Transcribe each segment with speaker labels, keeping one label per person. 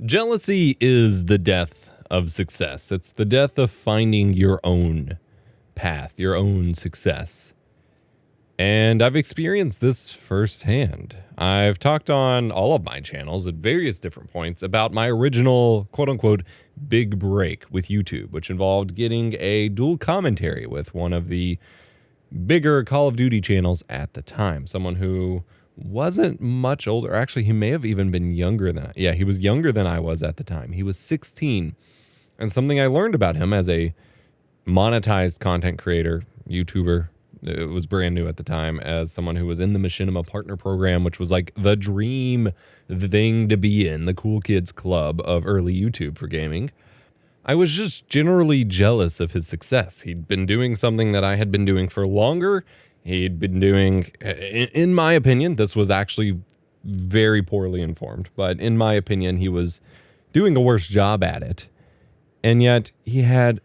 Speaker 1: Jealousy is the death of success. It's the death of finding your own path, your own success. And I've experienced this firsthand. I've talked on all of my channels at various different points about my original quote-unquote big break with YouTube, which involved getting a dual commentary with one of the bigger Call of Duty channels at the time. Someone who wasn't much older. Actually, he may have even been younger than he was younger than I was at the time. He was 16. And something I learned about him as a monetized content creator, YouTuber, it was brand new at the time, as someone who was in the Machinima Partner Program, which was like the dream thing to be in, the cool kids club of early YouTube for gaming. I was just generally jealous of his success. He'd been doing something that I had been doing for longer. He'd been doing, in my opinion, this was actually very poorly informed, but in my opinion, he was doing a worse job at it. And yet he had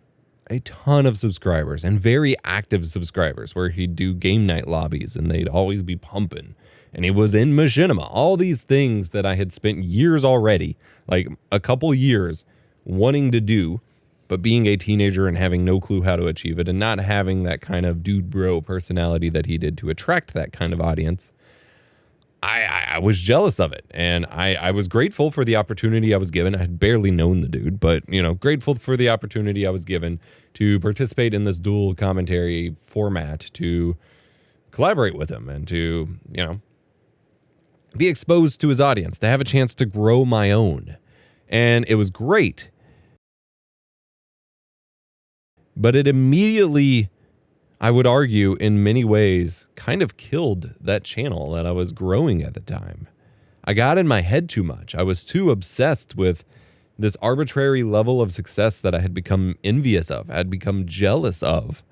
Speaker 1: a ton of subscribers and very active subscribers where he'd do game night lobbies and they'd always be pumping. And he was in Machinima. All these things that I had spent years already, like a couple years, wanting to do, but being a teenager and having no clue how to achieve it and not having that kind of dude bro personality that he did to attract that kind of audience, I was jealous of it. And I was grateful for the opportunity I was given. I had barely known the dude, but, grateful for the opportunity I was given to participate in this dual commentary format, to collaborate with him and to, be exposed to his audience, to have a chance to grow my own. And it was great. But it immediately, I would argue, in many ways, kind of killed that channel that I was growing at the time. I got in my head too much. I was too obsessed with this arbitrary level of success that I had become envious of, I had become jealous of,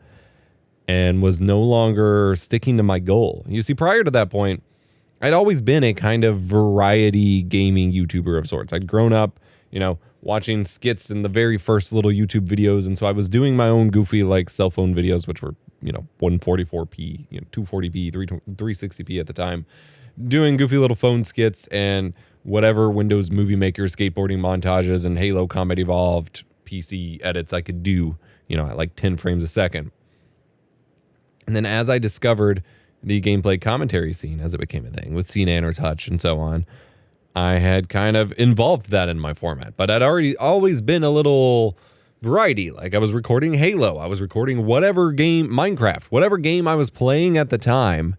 Speaker 1: and was no longer sticking to my goal. You see, prior to that point, I'd always been a kind of variety gaming YouTuber of sorts. I'd grown up, watching skits in the very first little YouTube videos. And so I was doing my own goofy, cell phone videos, which were, 144p, 240p, 360p at the time, doing goofy little phone skits and whatever Windows Movie Maker skateboarding montages and Halo Combat Evolved PC edits I could do, at 10 frames a second. And then as I discovered the gameplay commentary scene, as it became a thing with C. Nanner's Hutch and so on, I had kind of involved that in my format, but I'd always been a little variety. I was recording Halo, I was recording whatever game, Minecraft, whatever game I was playing at the time.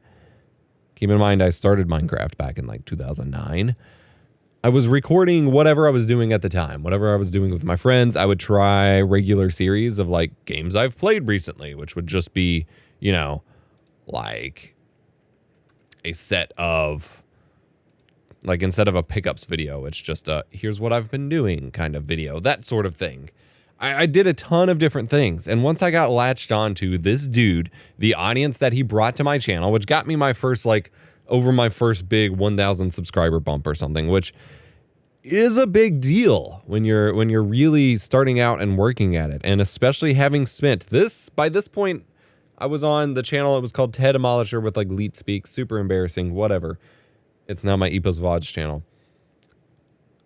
Speaker 1: Keep in mind, I started Minecraft back in 2009. I was recording whatever I was doing at the time, whatever I was doing with my friends. I would try regular series of games I've played recently, which would just be, a set of, instead of a pickups video, it's just a here's what I've been doing kind of video, that sort of thing. I did a ton of different things. And once I got latched onto this dude, the audience that he brought to my channel, which got me my first, over my first big 1,000 subscriber bump or something, which is a big deal when you're really starting out and working at it. And especially having spent by this point, I was on the channel. It was called Ted Demolisher with Leet Speak, super embarrassing, whatever. It's now my Epos Vodge channel.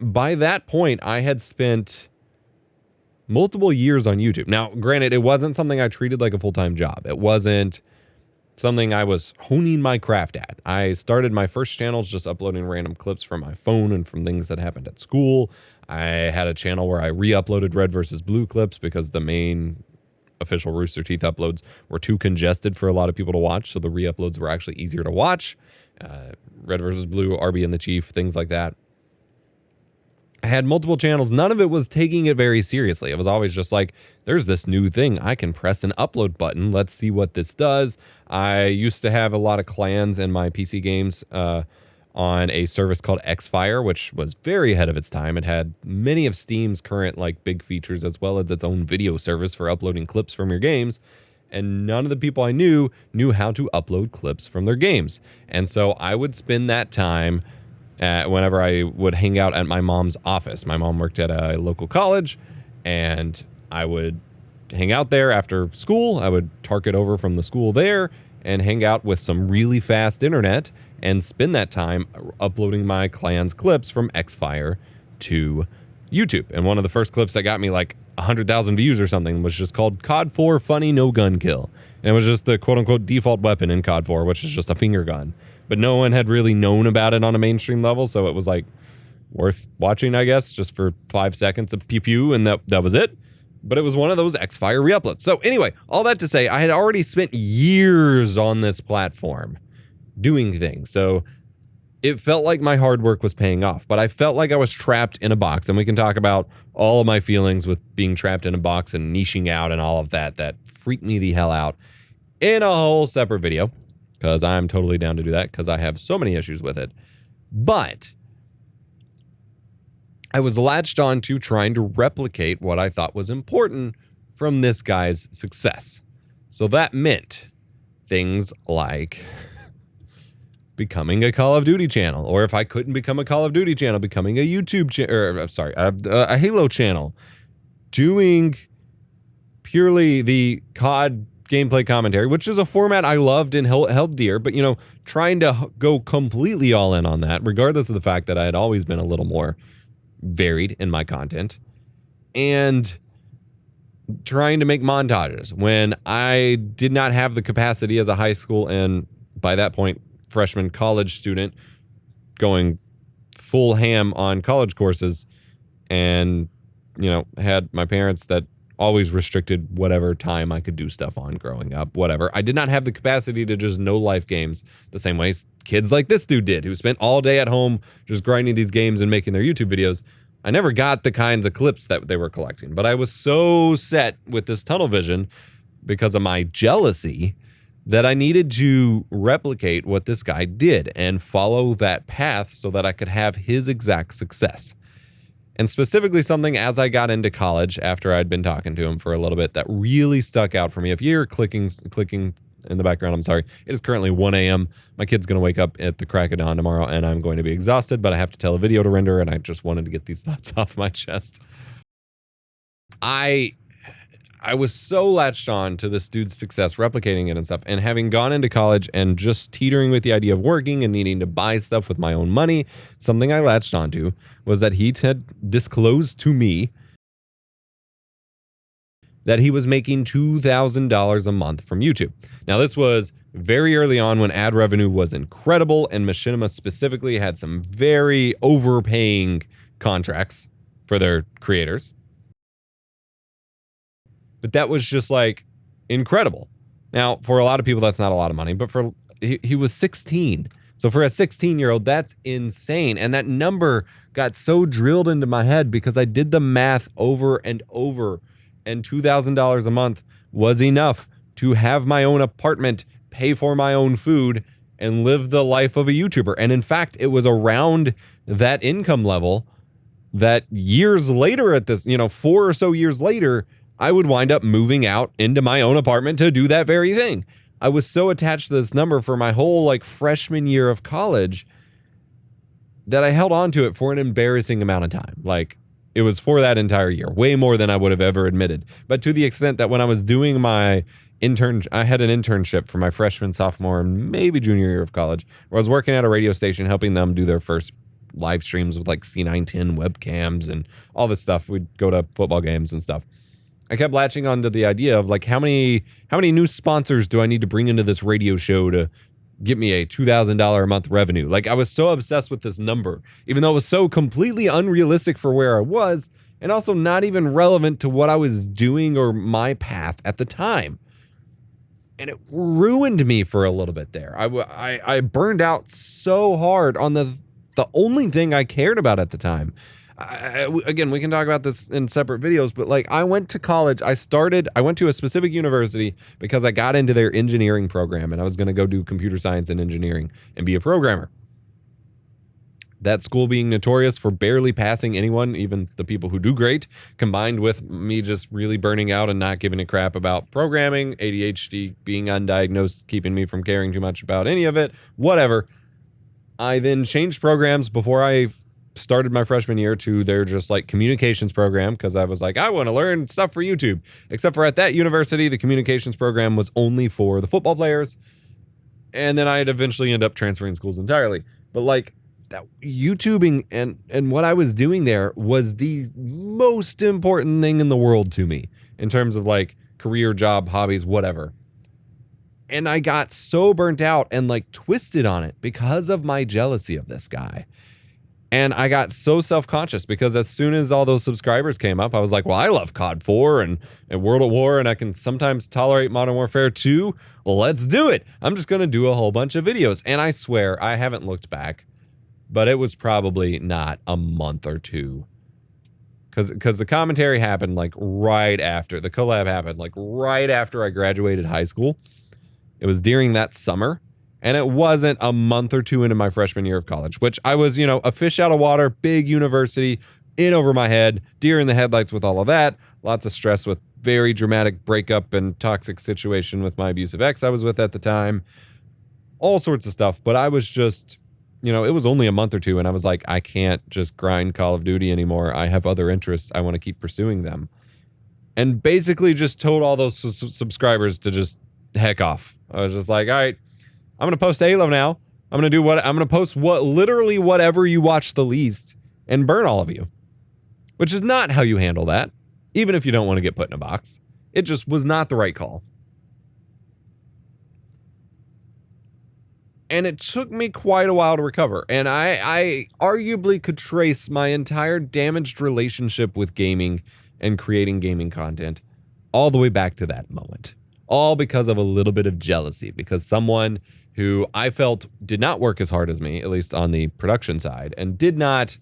Speaker 1: By that point, I had spent multiple years on YouTube. Now, granted, it wasn't something I treated like a full-time job. It wasn't something I was honing my craft at. I started my first channels just uploading random clips from my phone and from things that happened at school. I had a channel where I re-uploaded Red vs. Blue clips because the main official Rooster Teeth uploads were too congested for a lot of people to watch, so the re-uploads were actually easier to watch. Red vs. Blue, RB and the Chief, things like that. I had multiple channels. None of it was taking it very seriously. It was always just there's this new thing. I can press an upload button. Let's see what this does. I used to have a lot of clans in my PC games on a service called Xfire, which was very ahead of its time. It had many of Steam's current big features, as well as its own video service for uploading clips from your games. And none of the people I knew how to upload clips from their games. And so I would spend that time whenever I would hang out at my mom's office. My mom worked at a local college, and I would hang out there after school. I would target over from the school there and hang out with some really fast internet and spend that time uploading my clan's clips from Xfire to YouTube. And one of the first clips that got me like 100,000 views or something was just called COD 4 Funny No Gun Kill. And it was just the quote unquote default weapon in COD 4, which is just a finger gun. But no one had really known about it on a mainstream level, so it was like worth watching, I guess, just for 5 seconds of pew pew, and that was it. But it was one of those X-Fire re-uploads. So anyway, all that to say, I had already spent years on this platform doing things. So it felt like my hard work was paying off, but I felt like I was trapped in a box. And we can talk about all of my feelings with being trapped in a box and niching out and all of that freaked me the hell out in a whole separate video, because I'm totally down to do that because I have so many issues with it. But I was latched on to trying to replicate what I thought was important from this guy's success. So that meant things like becoming a Call of Duty channel, or if I couldn't become a Call of Duty channel, becoming a YouTube a Halo channel, doing purely the COD gameplay commentary, which is a format I loved and held dear, but you know, trying to go completely all in on that, regardless of the fact that I had always been a little more varied in my content, and trying to make montages when I did not have the capacity as a high school and by that point freshman college student going full ham on college courses, and you know, had my parents that always restricted whatever time I could do stuff on growing up, whatever. I did not have the capacity to just know life games the same way kids like this dude did, who spent all day at home just grinding these games and making their YouTube videos. I never got the kinds of clips that they were collecting, but I was so set with this tunnel vision because of my jealousy that I needed to replicate what this guy did and follow that path so that I could have his exact success. And specifically something as I got into college after I'd been talking to him for a little bit that really stuck out for me. If you're clicking in the background, I'm sorry. It is currently 1 a.m. My kid's going to wake up at the crack of dawn tomorrow, and I'm going to be exhausted, but I have to tell a video to render, and I just wanted to get these thoughts off my chest. I was so latched on to this dude's success, replicating it and stuff, and having gone into college and just teetering with the idea of working and needing to buy stuff with my own money, something I latched onto was that he had disclosed to me that he was making $2,000 a month from YouTube. Now, this was very early on when ad revenue was incredible, and Machinima specifically had some very overpaying contracts for their creators. But that was just like incredible. Now, for a lot of people, that's not a lot of money, but he was 16. So for a 16-year-old, that's insane. And that number got so drilled into my head because I did the math over and over. And $2,000 a month was enough to have my own apartment, pay for my own food, and live the life of a YouTuber. And in fact, it was around that income level that years later at this, 4 or so years later, I would wind up moving out into my own apartment to do that very thing. I was so attached to this number for my whole freshman year of college that I held on to it for an embarrassing amount of time. It was for that entire year, way more than I would have ever admitted. But to the extent that when I was doing my I had an internship for my freshman, sophomore, and maybe junior year of college, where I was working at a radio station, helping them do their first live streams with C910 webcams and all this stuff. We'd go to football games and stuff. I kept latching onto the idea of how many new sponsors do I need to bring into this radio show to get me a $2,000 a month revenue? I was so obsessed with this number, even though it was so completely unrealistic for where I was, and also not even relevant to what I was doing or my path at the time. And it ruined me for a little bit there. I burned out so hard on the only thing I cared about at the time. Again, we can talk about this in separate videos, but I went to college. I went to a specific university because I got into their engineering program, and I was going to go do computer science and engineering and be a programmer. That school being notorious for barely passing anyone, even the people who do great, combined with me just really burning out and not giving a crap about programming, ADHD being undiagnosed, keeping me from caring too much about any of it, whatever. I then changed programs before I started my freshman year to their just communications program, because I was I want to learn stuff for YouTube. Except for at that university, the communications program was only for the football players. And then I'd eventually end up transferring schools entirely. But that YouTubing and what I was doing there was the most important thing in the world to me in terms of like career, job, hobbies, whatever. And I got so burnt out and like twisted on it because of my jealousy of this guy. And I got so self-conscious because as soon as all those subscribers came up, I was like, well, I love COD 4 and World at War, and I can sometimes tolerate Modern Warfare 2. Well, let's do it. I'm just going to do a whole bunch of videos. And I swear, I haven't looked back, but it was probably not a month or two. Because the commentary happened like right after, the collab happened like right after I graduated high school. It was during that summer. And it wasn't a month or two into my freshman year of college, which I was, you know, a fish out of water, big university, in over my head, deer in the headlights with all of that, lots of stress with very dramatic breakup and toxic situation with my abusive ex I was with at the time, all sorts of stuff. But I was just, you know, it was only a month or two, and I was like, I can't just grind Call of Duty anymore. I have other interests. I want to keep pursuing them. And basically just told all those subscribers to just heck off. I was just like, all right, I'm going to post Halo now. I'm going to post literally whatever you watch the least and burn all of you. Which is not how you handle that, even if you don't want to get put in a box. It just was not the right call. And it took me quite a while to recover. And I arguably could trace my entire damaged relationship with gaming and creating gaming content all the way back to that moment. All because of a little bit of jealousy, because someone who I felt did not work as hard as me, at least on the production side, and did not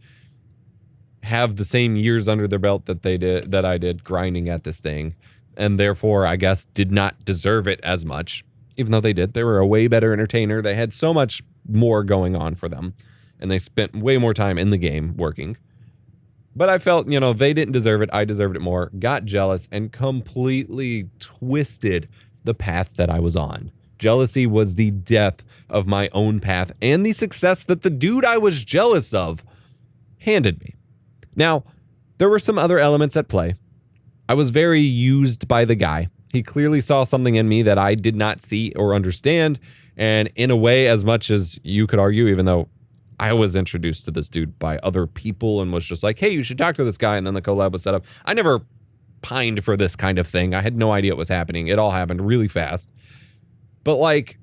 Speaker 1: have the same years under their belt that I did grinding at this thing, and therefore I guess did not deserve it as much, even though they did. They were a way better entertainer. They had so much more going on for them, and they spent way more time in the game working. But I felt, you know, they didn't deserve it. I deserved it more. Got jealous and completely twisted the path that I was on. Jealousy was the death of my own path and the success that the dude I was jealous of handed me. Now, there were some other elements at play. I was very used by the guy. He clearly saw something in me that I did not see or understand. And in a way, as much as you could argue, even though I was introduced to this dude by other people and was just like, hey, you should talk to this guy. And then the collab was set up. I never pined for this kind of thing. I had no idea what was happening. It all happened really fast. But like,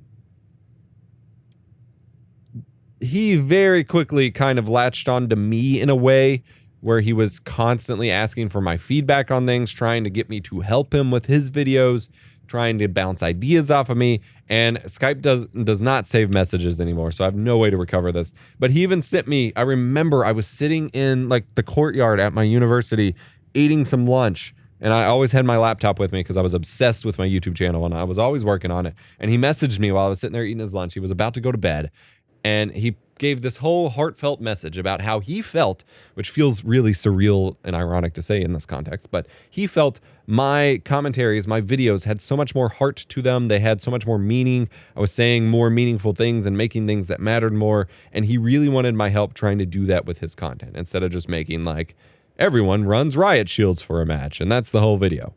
Speaker 1: he very quickly kind of latched on to me in a way where he was constantly asking for my feedback on things, trying to get me to help him with his videos, trying to bounce ideas off of me. And Skype does not save messages anymore, so I have no way to recover this. But he even sent me, I remember I was sitting in like the courtyard at my university eating some lunch, and I always had my laptop with me because I was obsessed with my YouTube channel and I was always working on it. And he messaged me while I was sitting there eating his lunch. He was about to go to bed, and he gave this whole heartfelt message about how he felt, which feels really surreal and ironic to say in this context, but he felt my commentaries, my videos had so much more heart to them. They had so much more meaning. I was saying more meaningful things and making things that mattered more. And he really wanted my help trying to do that with his content instead of just making like, everyone runs riot shields for a match. And that's the whole video,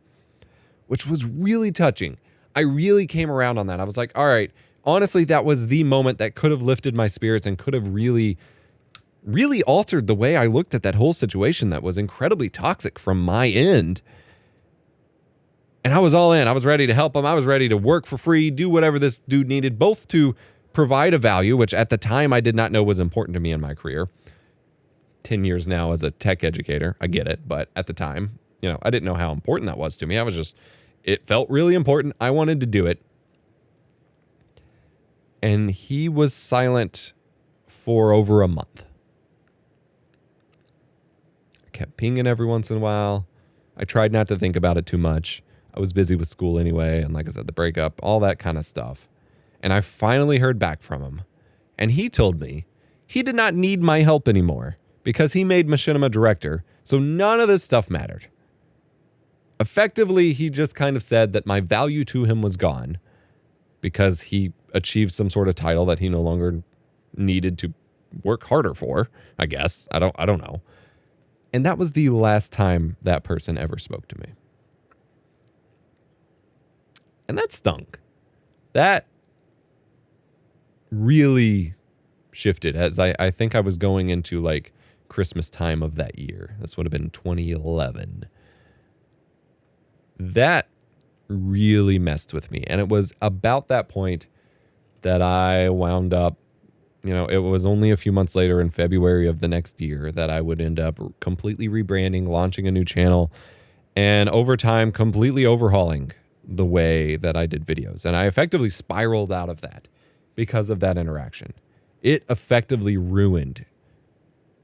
Speaker 1: which was really touching. I really came around on that. I was like, all right, honestly, that was the moment that could have lifted my spirits and could have really altered the way I looked at that whole situation that was incredibly toxic from my end. And I was all in. I was ready to help him. I was ready to work for free, do whatever this dude needed, both to provide a value, which at the time I did not know was important to me in my career. 10 years now as a tech educator, I get it. But at the time, you know, I didn't know how important that was to me. It felt really important. I wanted to do it. And he was silent for over a month. I kept pinging every once in a while. I tried not to think about it too much. I was busy with school anyway, and like I said, the breakup, all that kind of stuff. And I finally heard back from him. And he told me he did not need my help anymore because he made Machinima director, so none of this stuff mattered. Effectively, he just kind of said that my value to him was gone because he achieved some sort of title that he no longer needed to work harder for, I guess. I don't know. And that was the last time that person ever spoke to me. And that stunk. That really shifted as I think I was going into like Christmas time of that year. This would have been 2011. That really messed with me. And it was about that point that I wound up, it was only a few months later in February of the next year that I would end up completely rebranding, launching a new channel, and over time completely overhauling the way that I did videos. And I effectively spiraled out of that because of that interaction. It effectively ruined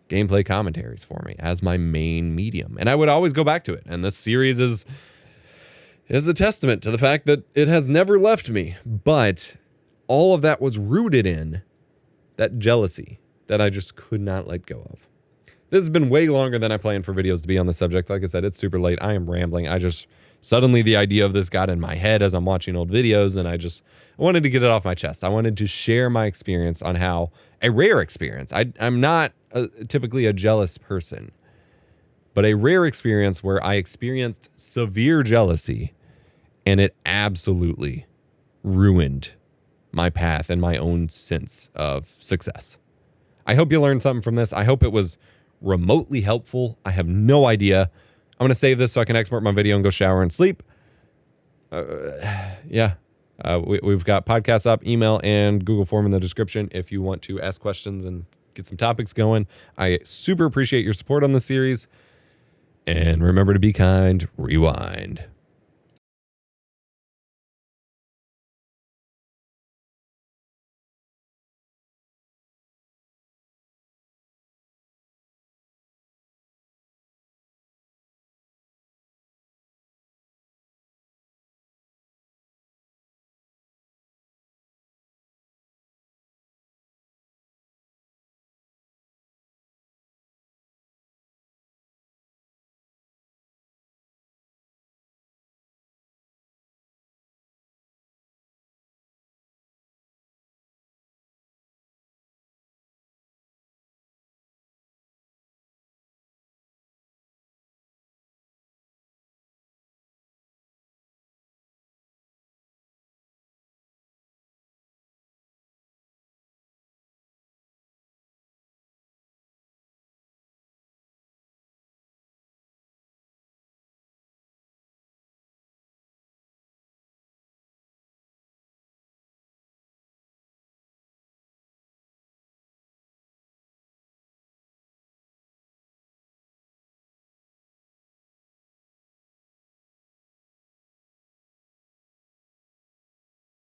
Speaker 1: gameplay commentaries for me as my main medium. And I would always go back to it. And this series is a testament to the fact that it has never left me. But all of that was rooted in that jealousy that I just could not let go of. This has been way longer than I planned for videos to be on the subject. Like I said, it's super late. I am rambling. Suddenly the idea of this got in my head as I'm watching old videos, and I wanted to get it off my chest. I wanted to share my experience on how a rare experience. I'm not typically a jealous person, but a rare experience where I experienced severe jealousy, and it absolutely ruined my path and my own sense of success. I hope you learned something from this. I hope it was remotely helpful. I have no idea. I'm going to save this so I can export my video and go shower and sleep. We've got podcasts up, email, and Google form in the description if you want to ask questions and get some topics going. I super appreciate your support on the series. And remember to be kind, rewind.